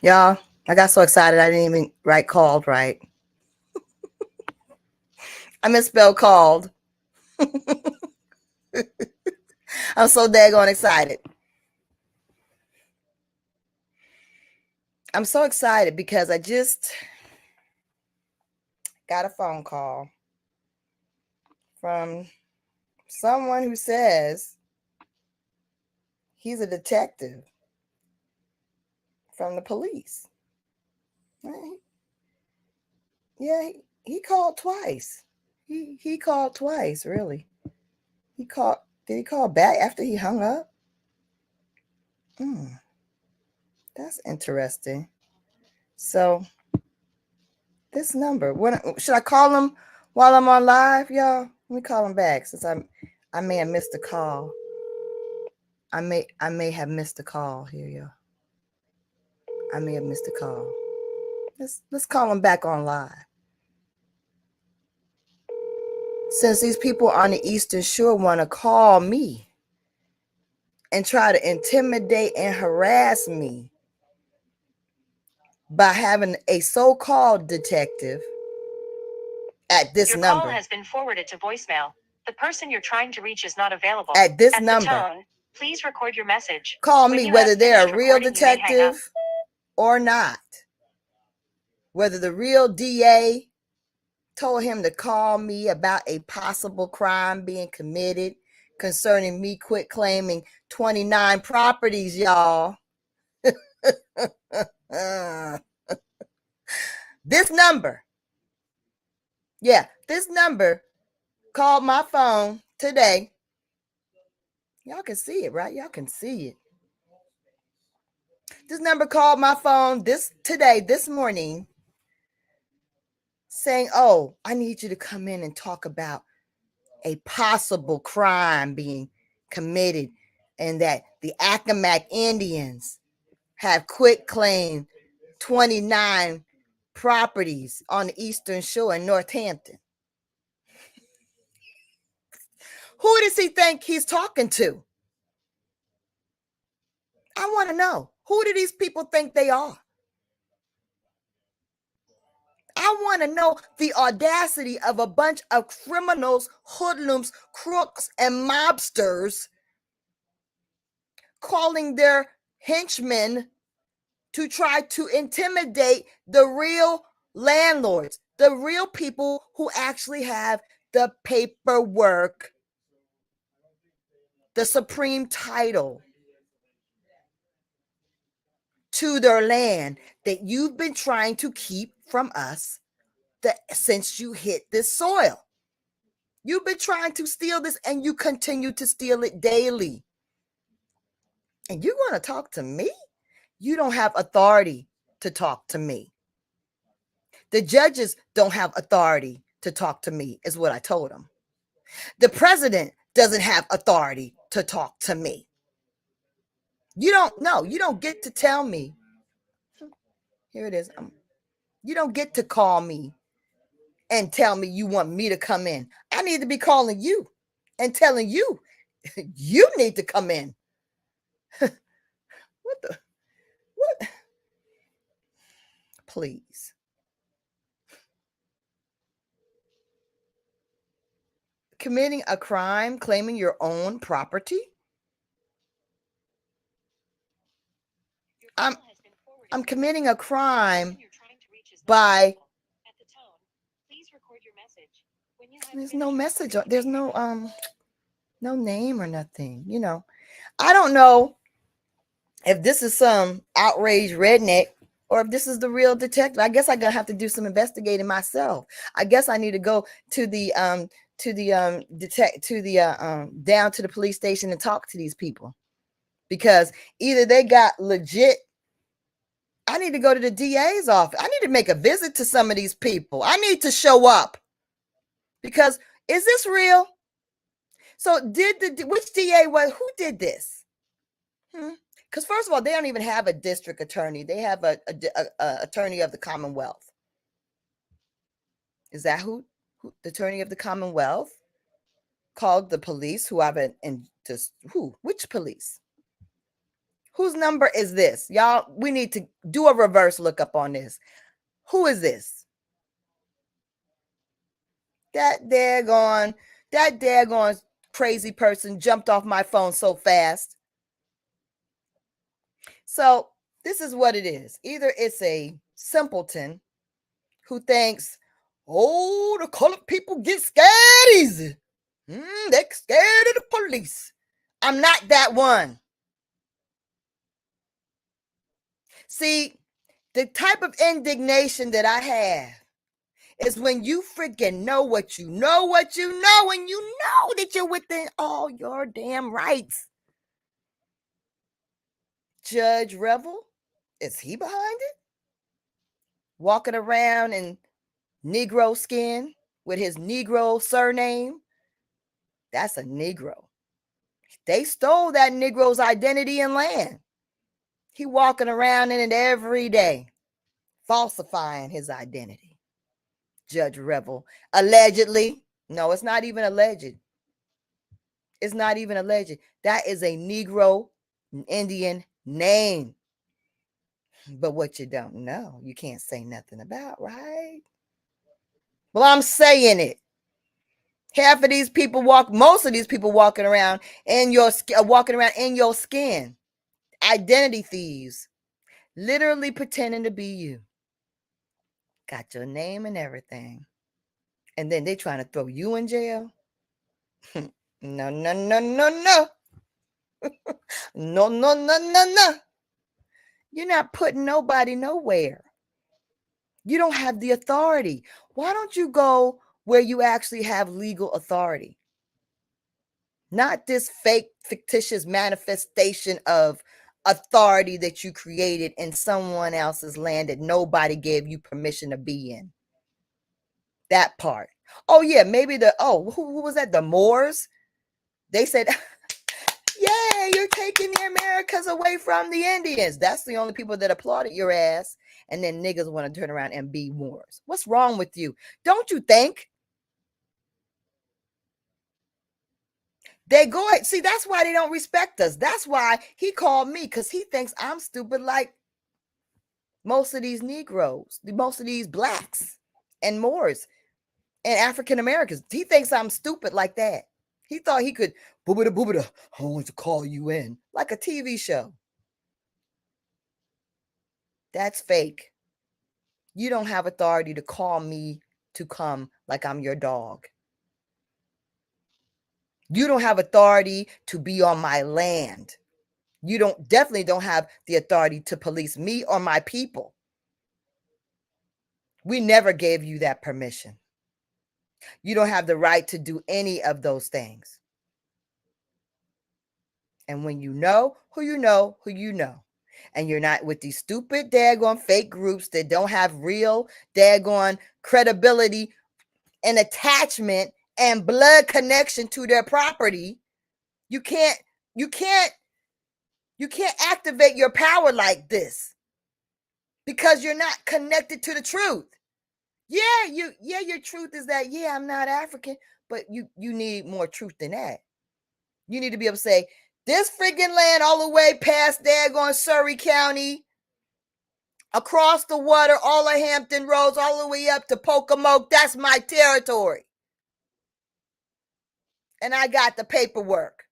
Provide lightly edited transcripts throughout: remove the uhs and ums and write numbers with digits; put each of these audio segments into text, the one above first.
Y'all, I got so excited I didn't even write called right. I misspelled called. I'm so daggone excited. I'm so excited because I just got a phone call from someone who says he's a detective from the police. Yeah, he called twice. He called twice, really. He called. Did he call back after he hung up? That's interesting. So this number, what should I call him while I'm on live, y'all? Let me call him back since I may have missed a call. I may have missed a call here, y'all. I may have missed a call. Let's call him back on live. Since these people on the Eastern Shore want to call me and try to intimidate and harass me by having a so-called detective at this number. Your call has been forwarded to voicemail. The person you're trying to reach is not available. At this number. The tone, please record your message. Call me whether they're a real detective or not. Whether the real DA told him to call me about a possible crime being committed concerning me quit claiming 29 properties, y'all. This number. Yeah, this number called my phone today. Y'all can see it, right? Y'all can see it. This number called my phone this morning, saying, "Oh, I need you to come in and talk about a possible crime being committed and that the Accawmacke Indians have quit claimed 29 properties on the Eastern Shore in Northampton." Who does he think he's talking to? I want to know. Who do these people think they are? I want to know the audacity of a bunch of criminals, hoodlums, crooks, and mobsters calling their henchmen to try to intimidate the real landlords, the real people who actually have the paperwork, the supreme title to their land that you've been trying to keep from us since you hit this soil. You've been trying to steal this and you continue to steal it daily. And you're going to talk to me? You don't have authority to talk to me. The judges don't have authority to talk to me, is what I told them. The president doesn't have authority to talk to me. You don't get to tell me. Here it is. You don't get to call me and tell me you want me to come in. I need to be calling you and telling you, you need to come in. What? Please. Committing a crime, claiming your own property? I'm committing a crime by. There's no message. There's no name or nothing. I don't know if this is some outraged redneck or if this is the real detective. I guess I'm gonna have to do some investigating myself. I guess I need to go to the down to the police station and talk to these people, because either they got legit. I need to go to the DA's office. I need to make a visit to some of these people. I need to show up, because is this real? So which DA who did this? Because first of all, they don't even have a district attorney. They have a attorney of the Commonwealth. Is that who the attorney of the Commonwealth called the police? Which police? Whose number is this? Y'all, we need to do a reverse lookup on this. Who is this? That daggone crazy person jumped off my phone so fast. So this is what it is. Either it's a simpleton who thinks, oh, the colored people get scared easy. They're scared of the police. I'm not that one. See, the type of indignation that I have is when you freaking know what you know, and you know that you're within all your damn rights. Judge Revel, is he behind it? Walking around in Negro skin with his Negro surname? That's a Negro. They stole that Negro's identity and land. He walking around in it every day, falsifying his identity. Judge Revel, allegedly. No, it's not even alleged. It's not even alleged. That is a Negro Indian name. But what you don't know, you can't say nothing about, right? Well, I'm saying it. Half of these people most of these people walking around in your skin. Identity thieves, literally pretending to be you. Got your name and everything. And then they trying to throw you in jail. No, no, no, no, no. No, no, no, no, no. You're not putting nobody nowhere. You don't have the authority. Why don't you go where you actually have legal authority? Not this fake, fictitious manifestation of authority that you created in someone else's land that nobody gave you permission to be in. That part. Oh, yeah, maybe who was that? The Moors? They said, yeah, you're taking the Americas away from the Indians. That's the only people that applauded your ass. And then niggas want to turn around and be Moors. What's wrong with you? Don't you think? They go ahead. See, that's why they don't respect us. That's why he called me, because he thinks I'm stupid like most of these Negroes, most of these blacks and Moors and African Americans. He thinks I'm stupid like that. He thought he could boobada, I want to call you in, like a TV show. That's fake. You don't have authority to call me to come like I'm your dog. You don't have authority to be on my land. You definitely don't have the authority to police me or my people. We never gave you that permission. You don't have the right to do any of those things. And when you know who you know, and you're not with these stupid daggone fake groups that don't have real daggone credibility and attachment and blood connection to their property, you can't activate your power like this because you're not connected to the truth. Your truth is that, I'm not African, but you need more truth than that. You need to be able to say, this friggin' land all the way past daggone Surrey County, across the water, all of Hampton Roads, all the way up to Pocomoke, that's my territory. And I got the paperwork,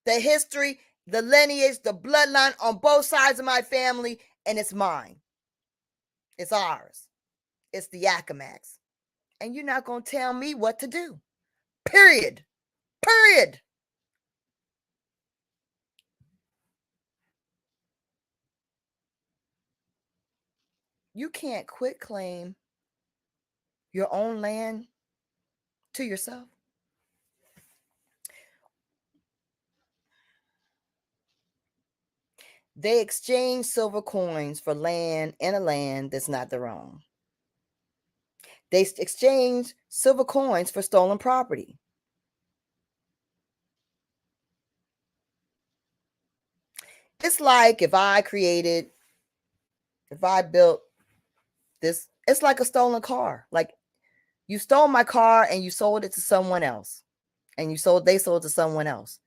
the history, the lineage, the bloodline on both sides of my family, and it's mine. It's ours. It's the Accawmacke. And you're not going to tell me what to do. Period. You can't quit claim your own land to yourself. They exchange silver coins for land in a land that's not their own. They exchange silver coins for stolen property. It's like if I built this, it's like a stolen car. Like you stole my car and you sold it to someone else. And they sold it to someone else.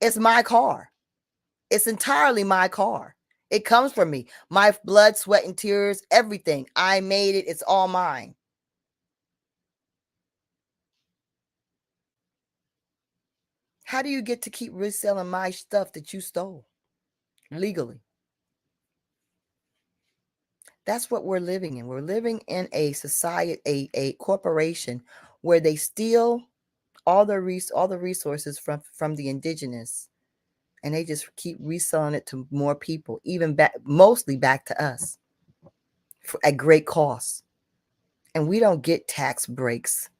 It's my car. It's entirely my car. It comes from me. My blood, sweat, and tears, everything. I made it. It's all mine. How do you get to keep reselling my stuff that you stole legally? That's what we're living in. We're living in a society, a corporation where they steal all the resources from the indigenous, and they just keep reselling it to more people, even back, mostly back to us at great cost. And we don't get tax breaks,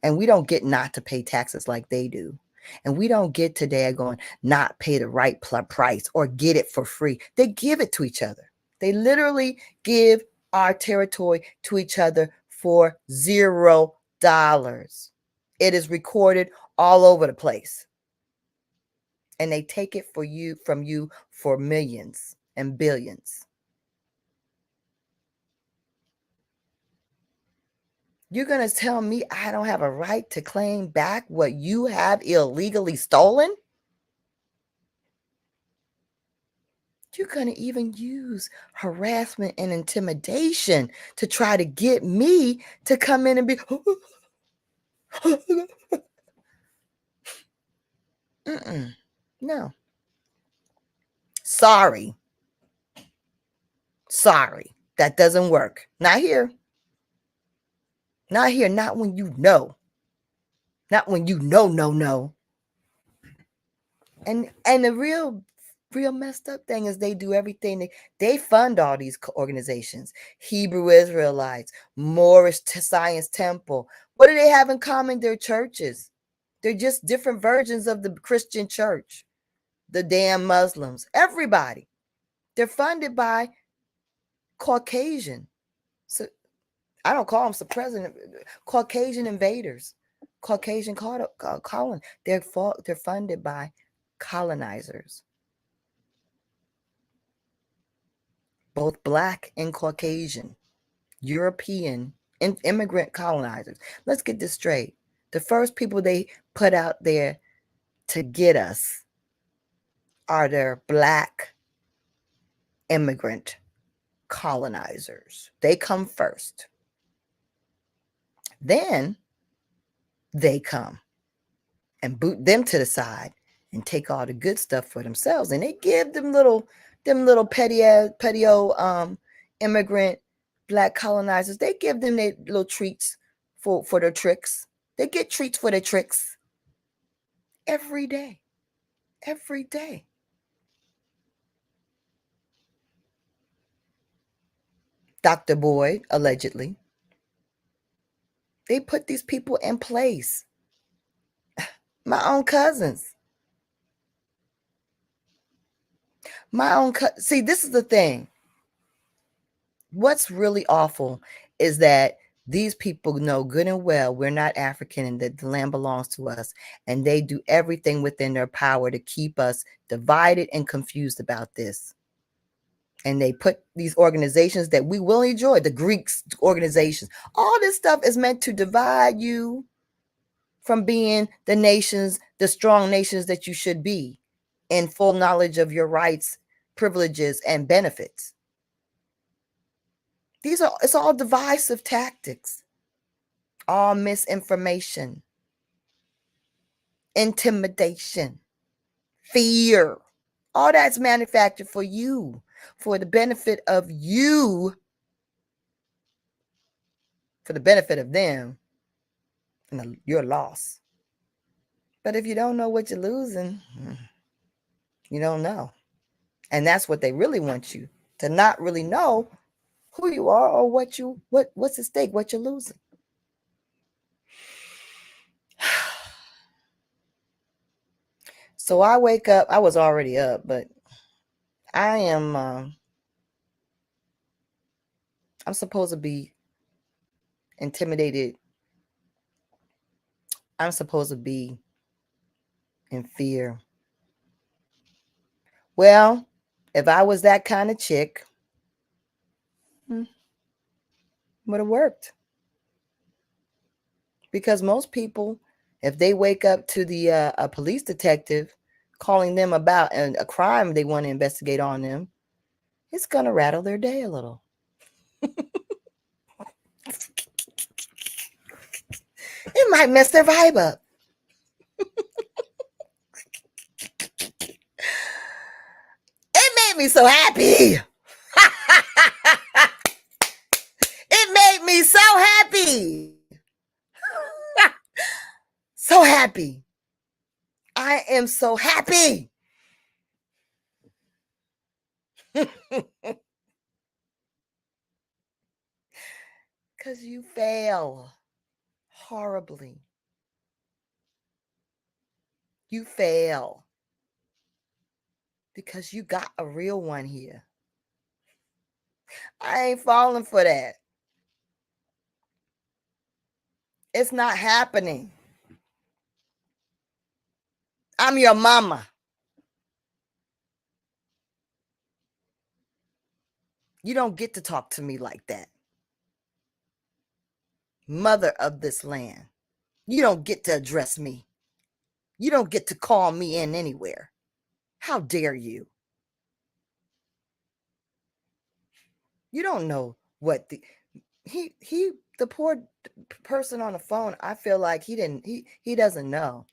and we don't get not to pay taxes like they do. And we don't get today going not pay the right price or get it for free. They give it to each other. They literally give our territory to each other for $0. It is recorded all over the place. And they take it from you for millions and billions. You're going to tell me I don't have a right to claim back what you have illegally stolen? You're going to even use harassment and intimidation to try to get me to come in and be, no. Sorry. That doesn't work. Not here. Not here. Not when you know. Not when you know, no. And the real messed up thing is they do everything. They fund all these organizations. Hebrew Israelites, Moorish Science Temple. What do they have in common? Their churches. They're just different versions of the Christian church. The damn Muslims. Everybody. They're funded by Caucasian. So I don't call them president. Caucasian invaders. Caucasian colon. They're funded by colonizers. Both Black and Caucasian, European, and immigrant colonizers. Let's get this straight. The first people they put out there to get us are their Black immigrant colonizers. They come first. Then they come and boot them to the side and take all the good stuff for themselves. And they give them little petty immigrant Black colonizers, they give them their little treats for their tricks. They get treats for their tricks every day. Every day. Dr. Boyd, allegedly. They put these people in place. My own cousins. See, this is the thing. What's really awful is that these people know good and well we're not African and that the land belongs to us. And they do everything within their power to keep us divided and confused about this. And they put these organizations that we will enjoy, the Greeks organizations. All this stuff is meant to divide you from being the strong nations that you should be in full knowledge of your rights, privileges, and benefits. It's all divisive tactics, all misinformation, intimidation, fear. All that's manufactured for you, for the benefit of you, for the benefit of them, and your loss. But if you don't know what you're losing, you don't know. And that's what they really want you to not really know who you are or what's at stake, what you're losing. So I wake up, I was already up, but I am I'm supposed to be intimidated. I'm supposed to be in fear. Well, if I was that kind of chick, would have worked. Because most people, if they wake up to the a police detective calling them about a crime they want to investigate on them, it's going to rattle their day a little. It might mess their vibe up. It made me so happy. It made me so happy. So happy. I am so happy. Because you fail horribly. You fail because you got a real one here. I ain't falling for that. It's not happening. I'm your mama. You don't get to talk to me like that. Mother of this land. You don't get to address me. You don't get to call me in anywhere. How dare you? You don't know what the poor person on the phone, I feel like he doesn't know.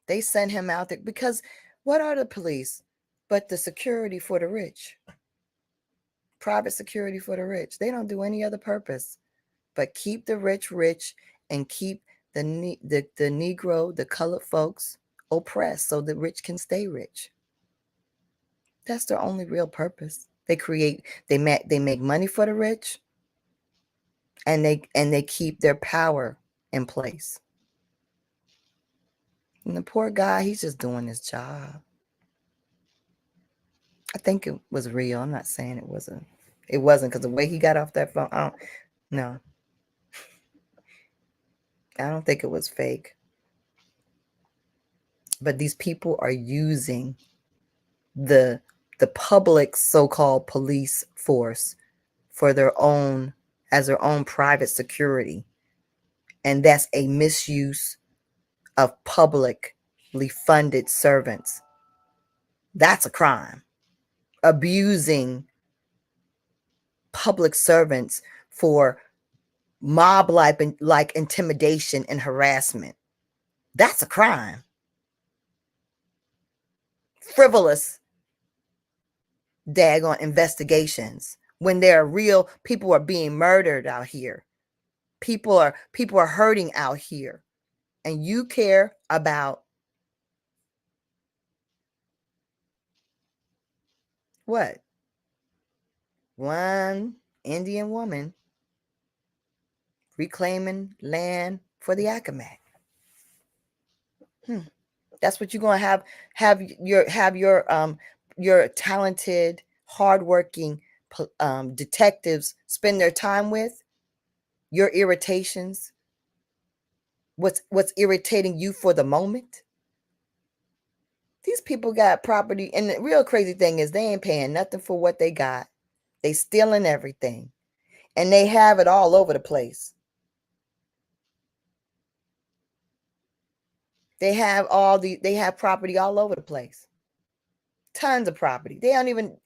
They sent him out there because what are the police but the security for the rich? Private security for the rich. They don't do any other purpose but keep the rich rich and keep the Negro, the colored folks oppressed so the rich can stay rich. That's their only real purpose. They make money for the rich, and they keep their power in place. And the poor guy, he's just doing his job. I think it was real. I'm not saying it wasn't. It wasn't, because the way he got off that phone, I don't think it was fake. But these people are using the public so-called police force for their own private security, and that's a misuse of publicly funded servants. That's a crime. Abusing public servants for mob like intimidation and harassment. That's a crime. Frivolous daggone investigations when there are real people are being murdered out here. People are hurting out here, and you care about what? One Indian woman reclaiming land for the Accawmacke. That's what you're going to have your talented, hardworking detectives spend their time with? Your irritations? What's irritating you for the moment? These people got property, and the real crazy thing is they ain't paying nothing for what they got. They stealing everything, and they have it all over the place. They have property all over the place. Tons of property. It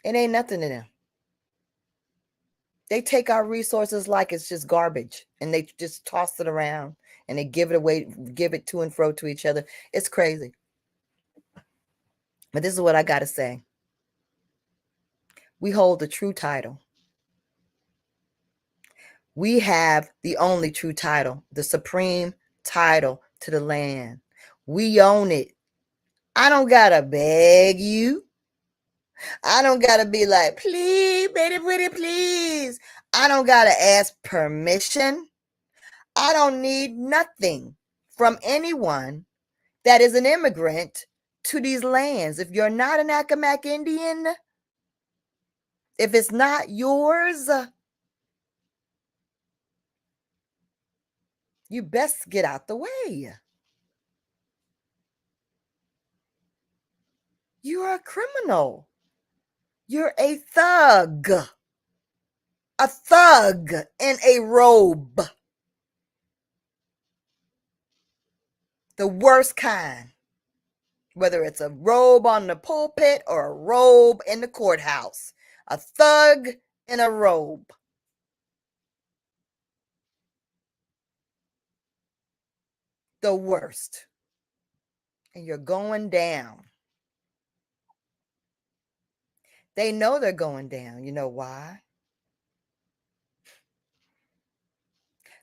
ain't nothing to them. They take our resources like it's just garbage, and they just toss it around, and they give it away, give it to and fro to each other. It's crazy. But this is what I got to say. We hold the true title. We have the only true title, the supreme title to the land. We own it. I don't got to beg you. I don't got to be like, please, baby, pretty, please. I don't got to ask permission. I don't need nothing from anyone that is an immigrant to these lands. If you're not an Accawmacke Indian, if it's not yours, you best get out the way. You're a criminal. You're a thug in a robe. The worst kind. whether it's a robe on the pulpit or a robe in the courthouse, a thug in a robe. The worst. And you're going down. They know they're going down. You know why?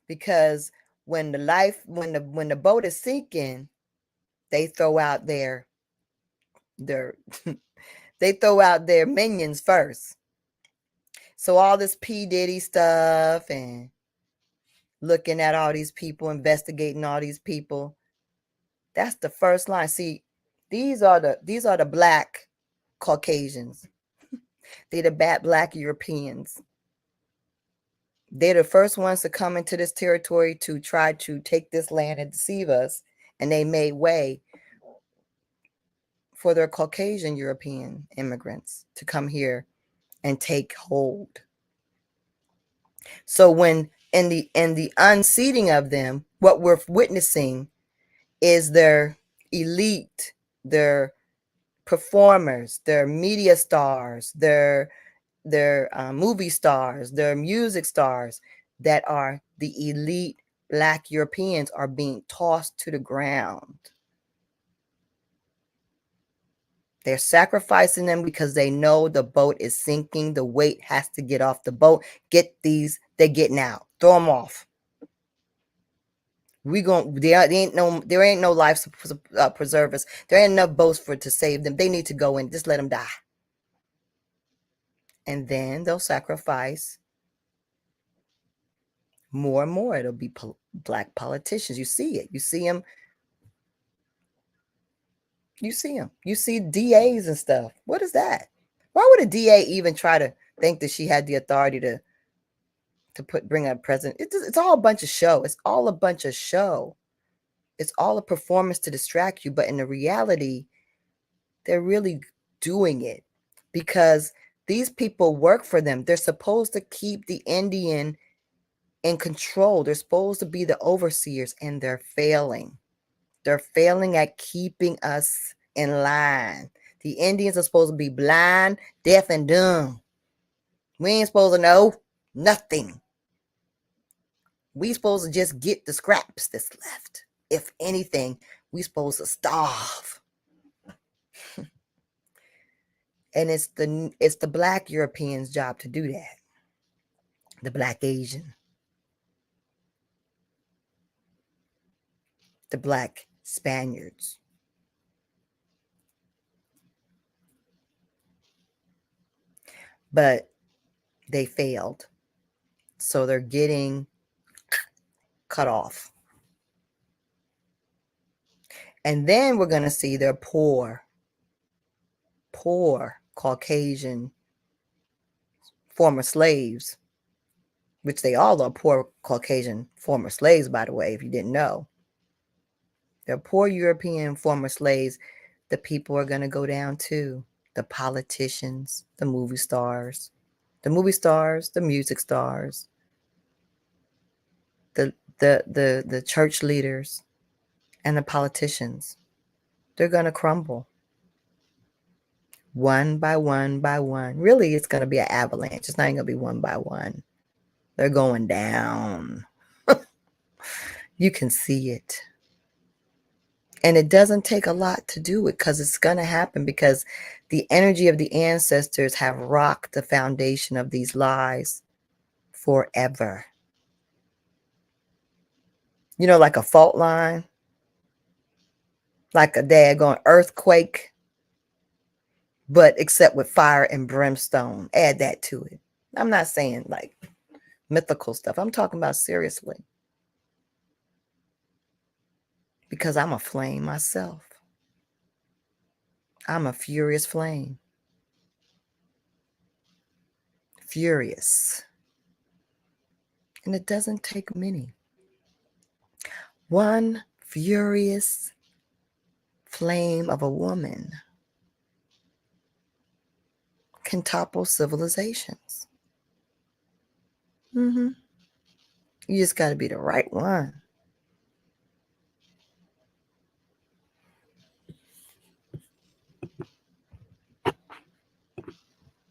Because when the boat is sinking, they throw out their they throw out their minions first. So all this P. Diddy stuff and looking at all these people, investigating all these people, that's the first line. See, these are the black Caucasians. They're the bad black Europeans. They're the first ones to come into this territory to try to take this land and deceive us. And they made way for their Caucasian European immigrants to come here and take hold. So when in the unseating of them, what we're witnessing is their elite, their performers, their media stars, their movie stars, their music stars that are the elite black Europeans are being tossed to the ground. They're sacrificing them because they know the boat is sinking. The weight has to get off the boat. They're getting out. Throw them off. There ain't no life preservers. There ain't enough boats to save them. They need to go in. Just let them die. And then they'll sacrifice more and more. It'll be black politicians. You see it. You see them. You see them. You see DAs and stuff. What is that? Why would a DA even try to think that she had the authority to bring a president? It's all a bunch of show. It's all a bunch of show. It's all a performance to distract you. But in the reality, they're really doing it because these people work for them. They're supposed to keep the Indian in control. They're supposed to be the overseers, and they're failing. They're failing at keeping us in line. The Indians are supposed to be blind, deaf, and dumb. We ain't supposed to know nothing. We supposed to just get the scraps that's left. If anything, we supposed to starve. And it's the black Europeans' job to do that. The black Asian. The black Spaniards. But they failed. So they're getting cut off. And then we're going to see their poor Caucasian former slaves, which they all are poor Caucasian former slaves, by the way, if you didn't know. They're poor European former slaves. The people are going to go down too. The politicians, the movie stars, the music stars, the church leaders, and the politicians. They're going to crumble. One by one by one. Really, it's going to be an avalanche. It's not going to be one by one. They're going down. You can see it. And it doesn't take a lot to do it because it's going to happen because the energy of the ancestors have rocked the foundation of these lies forever. You know, like a fault line, like a daggone earthquake, but except with fire and brimstone. Add that to it. I'm not saying like mythical stuff. I'm talking about seriously. Because I'm a flame myself. I'm a furious flame. Furious. And it doesn't take many. One furious flame of a woman can topple civilizations. You just got to be the right one.